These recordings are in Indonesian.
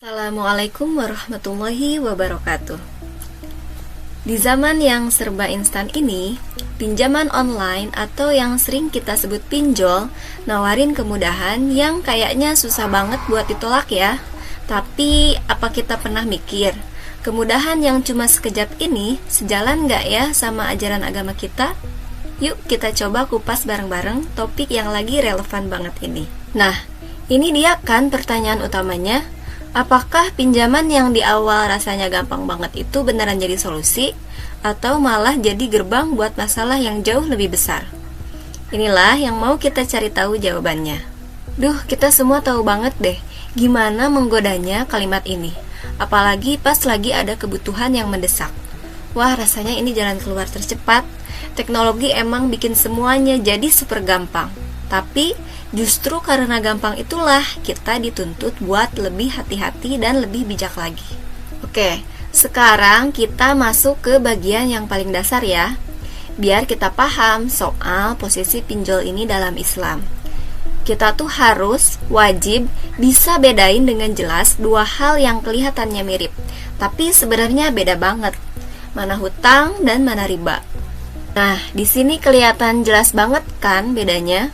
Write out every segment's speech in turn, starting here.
Assalamualaikum warahmatullahi wabarakatuh. Di zaman yang serba instan ini, pinjaman online atau yang sering kita sebut pinjol nawarin kemudahan yang kayaknya susah banget buat ditolak ya. Tapi apa kita pernah mikir, kemudahan yang cuma sekejap ini sejalan nggak ya sama ajaran agama kita? Yuk kita coba kupas bareng-bareng topik yang lagi relevan banget ini. Nah, ini dia kan pertanyaan utamanya. Apakah pinjaman yang di awal rasanya gampang banget itu beneran jadi solusi, atau malah jadi gerbang buat masalah yang jauh lebih besar? Inilah yang mau kita cari tahu jawabannya. Duh, kita semua tahu banget deh gimana menggodanya kalimat ini, apalagi pas lagi ada kebutuhan yang mendesak. Wah, rasanya ini jalan keluar tercepat. Teknologi emang bikin semuanya jadi super gampang. Tapi justru karena gampang itulah kita dituntut buat lebih hati-hati dan lebih bijak lagi. Oke, sekarang kita masuk ke bagian yang paling dasar ya, biar kita paham soal posisi pinjol ini dalam Islam. Kita tuh harus, wajib, bisa bedain dengan jelas dua hal yang kelihatannya mirip, tapi sebenarnya beda banget. Mana hutang dan mana riba. Nah, di sini kelihatan jelas banget kan bedanya.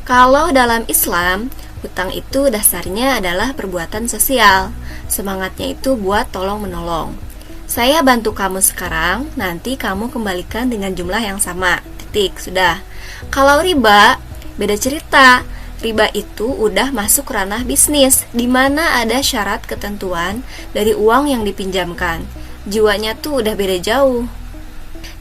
Kalau dalam Islam, hutang itu dasarnya adalah perbuatan sosial. Semangatnya itu buat tolong-menolong. Saya bantu kamu sekarang, nanti kamu kembalikan dengan jumlah yang sama. Titik, sudah. Kalau riba, beda cerita. Riba itu udah masuk ranah bisnis, di mana ada syarat ketentuan dari uang yang dipinjamkan. Jiwanya tuh udah beda jauh.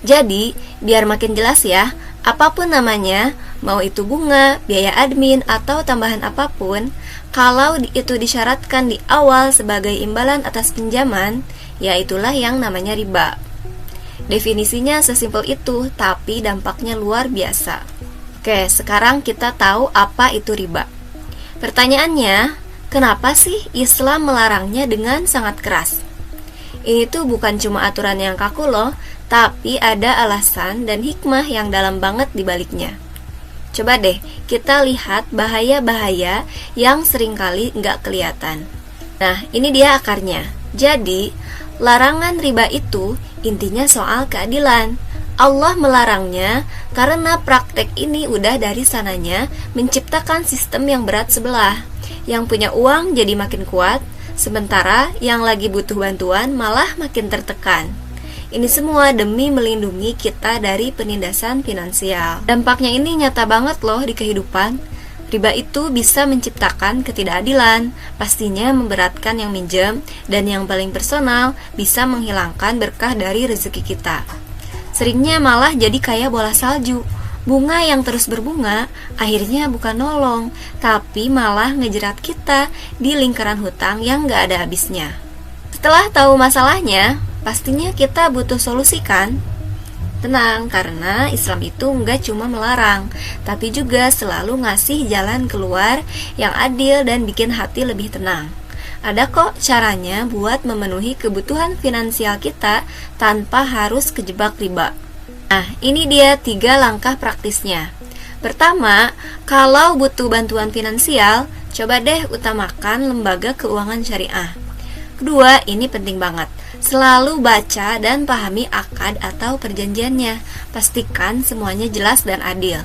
Jadi, biar makin jelas ya, apapun namanya, mau itu bunga, biaya admin, atau tambahan apapun, kalau itu disyaratkan di awal sebagai imbalan atas pinjaman, ya itulah yang namanya riba. Definisinya sesimpel itu, tapi dampaknya luar biasa. Oke, sekarang kita tahu apa itu riba. Pertanyaannya, kenapa sih Islam melarangnya dengan sangat keras? Ini tuh bukan cuma aturan yang kaku loh, tapi ada alasan dan hikmah yang dalam banget di baliknya. Coba deh, kita lihat bahaya-bahaya yang seringkali nggak kelihatan. Nah, ini dia akarnya. Jadi, larangan riba itu intinya soal keadilan. Allah melarangnya karena praktek ini udah dari sananya menciptakan sistem yang berat sebelah. Yang punya uang jadi makin kuat, sementara yang lagi butuh bantuan malah makin tertekan. Ini semua demi melindungi kita dari penindasan finansial. Dampaknya ini nyata banget loh di kehidupan. Riba itu bisa menciptakan ketidakadilan, pastinya memberatkan yang minjem, dan yang paling personal, bisa menghilangkan berkah dari rezeki kita. Seringnya malah jadi kayak bola salju. Bunga yang terus berbunga, akhirnya bukan nolong, tapi malah ngejerat kita di lingkaran hutang yang gak ada habisnya. Setelah tahu masalahnya, pastinya kita butuh solusi kan? Tenang, karena Islam itu nggak cuma melarang, tapi juga selalu ngasih jalan keluar yang adil dan bikin hati lebih tenang. Ada kok caranya buat memenuhi kebutuhan finansial kita tanpa harus kejebak riba. Nah, ini dia 3 langkah praktisnya. Pertama, kalau butuh bantuan finansial, coba deh utamakan lembaga keuangan syariah. Kedua, ini penting banget. Selalu baca dan pahami akad atau perjanjiannya. Pastikan semuanya jelas dan adil.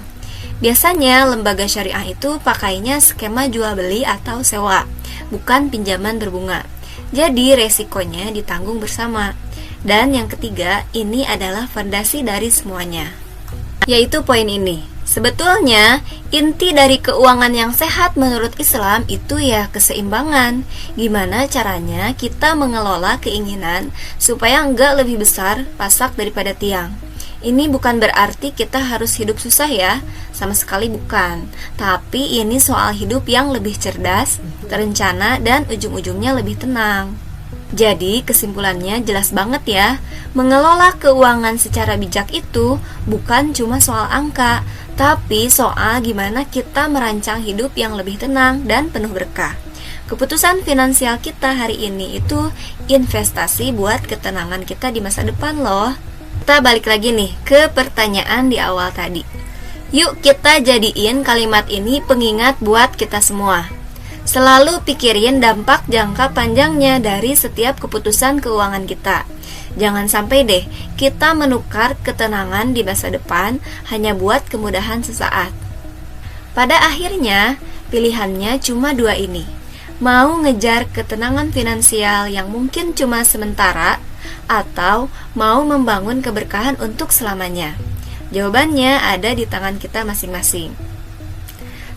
Biasanya lembaga syariah itu pakainya skema jual beli atau sewa, bukan pinjaman berbunga. Jadi resikonya ditanggung bersama. Dan yang ketiga, ini adalah fondasi dari semuanya, yaitu poin ini. Sebetulnya, inti dari keuangan yang sehat menurut Islam itu ya keseimbangan. Gimana caranya kita mengelola keinginan supaya enggak lebih besar pasak daripada tiang. Ini bukan berarti kita harus hidup susah ya, sama sekali bukan. Tapi ini soal hidup yang lebih cerdas, terencana, dan ujung-ujungnya lebih tenang. Jadi kesimpulannya jelas banget ya, mengelola keuangan secara bijak itu bukan cuma soal angka, tapi soal gimana kita merancang hidup yang lebih tenang dan penuh berkah. Keputusan finansial kita hari ini itu investasi buat ketenangan kita di masa depan loh. Kita balik lagi nih ke pertanyaan di awal tadi. Yuk kita jadiin kalimat ini pengingat buat kita semua. Selalu pikirin dampak jangka panjangnya dari setiap keputusan keuangan kita. Jangan sampai deh kita menukar ketenangan di masa depan hanya buat kemudahan sesaat. Pada akhirnya, pilihannya cuma dua ini. Mau ngejar ketenangan finansial yang mungkin cuma sementara, atau mau membangun keberkahan untuk selamanya? Jawabannya ada di tangan kita masing-masing.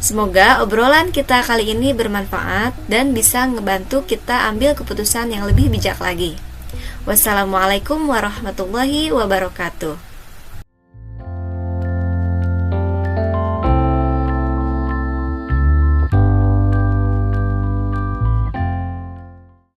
Semoga obrolan kita kali ini bermanfaat dan bisa ngebantu kita ambil keputusan yang lebih bijak lagi. Wassalamualaikum warahmatullahi wabarakatuh.